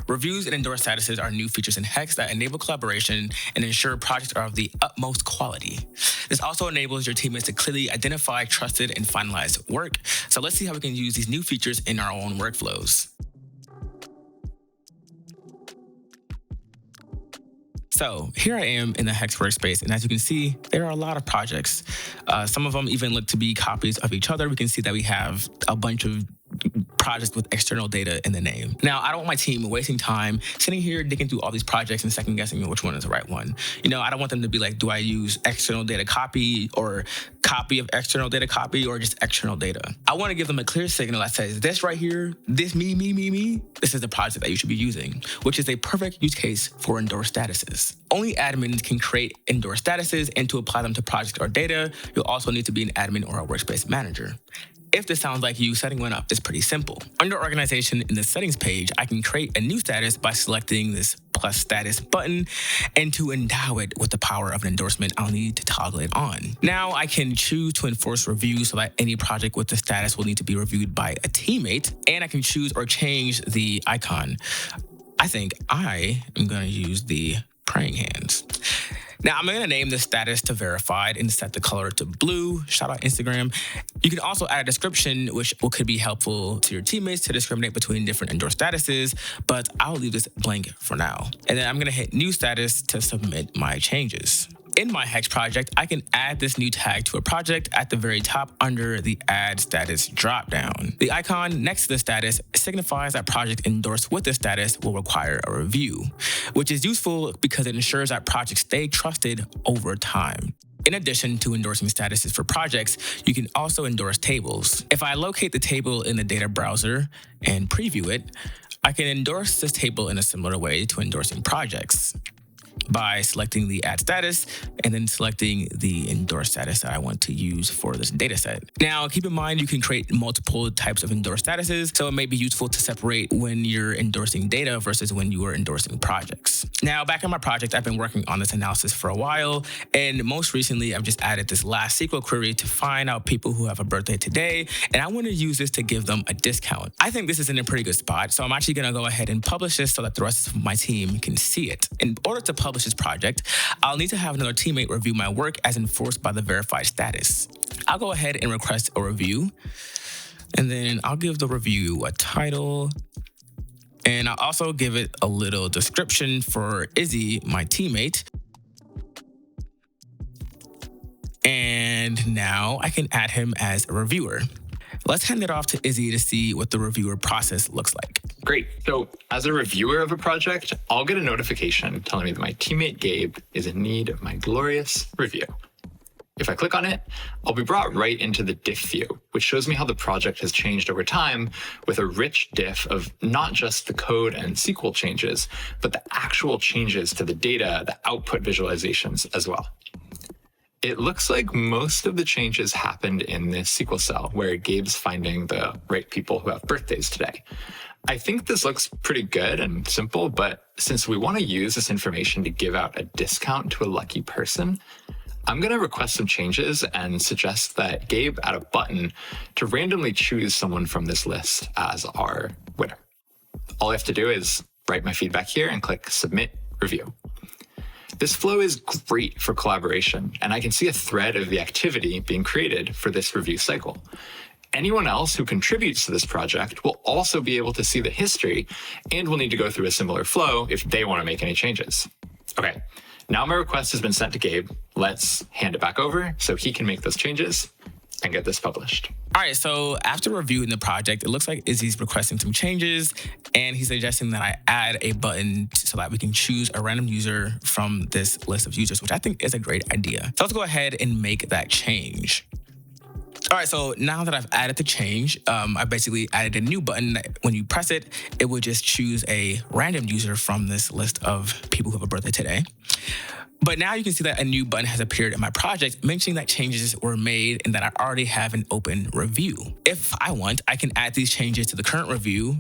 Reviews and endorsed statuses are new features in Hex that enable collaboration and ensure projects are of the utmost quality. This also enables your teammates to clearly identify trusted and finalized work. So let's see how we can use these new features in our own workflows. So here I am in the Hex workspace, and as you can see, there are a lot of projects. Some of them even look to be copies of each other. We can see that we have a bunch of projects with external data in the name. Now, I don't want my team wasting time sitting here digging through all these projects and second guessing which one is the right one. I don't want them to be like, do I use external data copy or copy of external data copy or just external data? I want to give them a clear signal that says this right here, this me, this is the project that you should be using, which is a perfect use case for endorsed statuses. Only admins can create endorsed statuses, and to apply them to projects or data, you'll also need to be an admin or a workspace manager. If this sounds like you, setting one up is pretty simple. Under Organization in the Settings page, I can create a new status by selecting this plus status button, and to endow it with the power of an endorsement, I'll need to toggle it on. Now I can choose to enforce review so that any project with the status will need to be reviewed by a teammate, and I can choose or change the icon. I think I am going to use the praying hands. Now, I'm going to name the status to verified and set the color to blue. Shout out Instagram. You can also add a description, which could be helpful to your teammates to discriminate between different endorsed statuses, but I'll leave this blank for now. And then I'm going to hit new status to submit my changes. In my Hex project, I can add this new tag to a project at the very top under the Add Status dropdown. The icon next to the status signifies that project endorsed with the status will require a review, which is useful because it ensures that projects stay trusted over time. In addition to endorsing statuses for projects, you can also endorse tables. If I locate the table in the data browser and preview it, I can endorse this table in a similar way to endorsing projects, by selecting the add status and then selecting the endorsed status that I want to use for this data set. Now, keep in mind, you can create multiple types of endorsed statuses, so it may be useful to separate when you're endorsing data versus when you are endorsing projects. Now, back in my project, I've been working on this analysis for a while, and most recently, I've just added this last SQL query to find out people who have a birthday today, and I want to use this to give them a discount. I think this is in a pretty good spot, so I'm actually going to go ahead and publish this so that the rest of my team can see it. In order to publish this project, I'll need to have another teammate review my work as enforced by the verified status. I'll go ahead and request a review, and then I'll give the review a title, and I'll also give it a little description for Izzy, my teammate. And now I can add him as a reviewer. Let's hand it off to Izzy to see what the reviewer process looks like. Great. So as a reviewer of a project, I'll get a notification telling me that my teammate Gabe is in need of my glorious review. If I click on it, I'll be brought right into the diff view, which shows me how the project has changed over time with a rich diff of not just the code and SQL changes, but the actual changes to the data, the output visualizations as well. It looks like most of the changes happened in this SQL cell where Gabe's finding the right people who have birthdays today. I think this looks pretty good and simple, but since we want to use this information to give out a discount to a lucky person, I'm going to request some changes and suggest that Gabe add a button to randomly choose someone from this list as our winner. All I have to do is write my feedback here and click Submit Review. This flow is great for collaboration, and I can see a thread of the activity being created for this review cycle. Anyone else who contributes to this project will also be able to see the history and will need to go through a similar flow if they want to make any changes. Okay, now my request has been sent to Gabe. Let's hand it back over so he can make those changes and get this published. All right, so after reviewing the project, it looks like Izzy's requesting some changes, and he's suggesting that I add a button so that we can choose a random user from this list of users, which I think is a great idea. So let's go ahead and make that change. All right, so now that I've added the change, I basically added a new button that when you press it, it would just choose a random user from this list of people who have a birthday today. But now you can see that a new button has appeared in my project mentioning that changes were made and that I already have an open review. If I want, I can add these changes to the current review.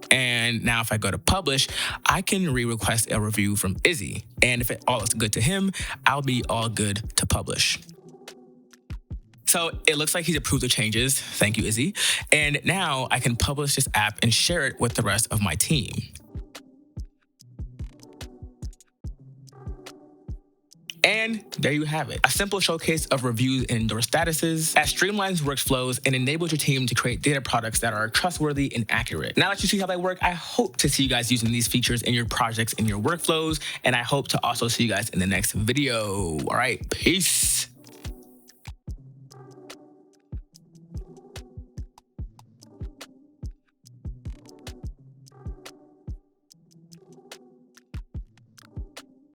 And now if I go to publish, I can re-request a review from Izzy. And if it all looks good to him, I'll be all good to publish. So it looks like he's approved the changes. Thank you, Izzy. And now I can publish this app and share it with the rest of my team. And there you have it. A simple showcase of reviews and endorsed statuses that streamlines workflows and enables your team to create data products that are trustworthy and accurate. Now that you see how they work, I hope to see you guys using these features in your projects and your workflows, and I hope to also see you guys in the next video. All right, peace.